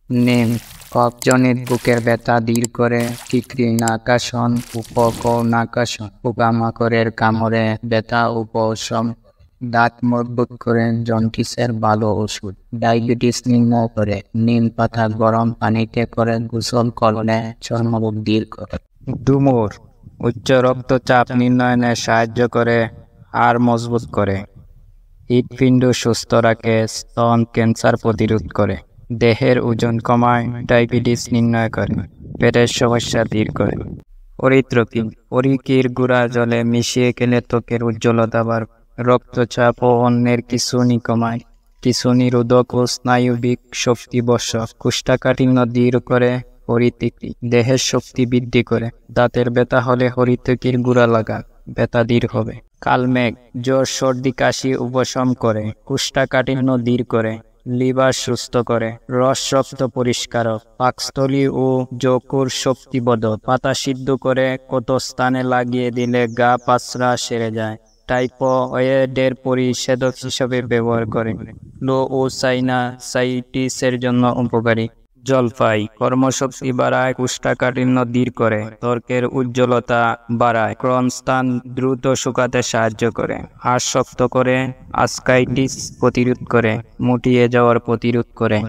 নিম কফজনিত বুকের ব্যথা দূর করে, কৃমিনাশক, উপকৌনাশক, পোকামাকড়ের কামড়ে ব্যথা উপশম, দাঁত মজবুত করে, জন্ডিসের ভালো ওষুধ, ডায়াবেটিস নির্মূল করে। নিম পাতা গরম পানিতে করে গোসল করলে চর্মরোগ দূর করে। ডুমুর উচ্চ রক্তচাপ নির্ণয়ে সাহায্য করে, হাড় মজবুত করে, হৃৎপিণ্ড সুস্থ রাখে, স্তন ক্যান্সার প্রতিরোধ করে, দেহের ওজন কমায়, ডায়াবেটিস নির্ণয় করে, পেটের সমস্যা দূর করে। হরিতকি হরিকির গুঁড়া জলে মিশিয়ে খেলে ত্বকের উজ্জ্বলতা বাড়ে, রক্তচাপ ও অন্যের খিঁচুনি কমায়, খিঁচুনি রোধক ও স্নায়ুবিক শক্তি বর্ষক, কোষ্ঠকাঠিন্য দূর করে। হরিতকি দেহের শক্তি বৃদ্ধি করে, দাঁতের ব্যথা হলে হরিতকির গুঁড়া লাগা, ব্যথা দূর হবে। কালমেঘ জ্বর সর্দি কাশি উপশম করে, কোষ্ঠকাঠিন্য দূর করে, লিভার সুস্থ করে, রস রক্ত পরিষ্কারক, পাকস্থলী ও যকৃৎ শক্তিবর্ধক, পাতা সিদ্ধ করে ক্ষত স্থানে লাগিয়ে দিলে গা পাচড়া সেরে যায়। টাইফয়েডের প্রতিষেধক হিসেবে ব্যবহার করে। লো ও সাইনাসাইটিসের জন্য উপকারী। জলপাই কর্মশক্তি বাড়ায়, কোষ্ঠকাঠিন্য দূর করে, ত্বকের উজ্জ্বলতা বাড়ায়, ক্রমস্থান দ্রুত শুকাতে সাহায্য করে, হাড় শক্ত করে, আর্থ্রাইটিস প্রতিরোধ করে, মুটিয়ে যাওয়ার প্রতিরোধ করে।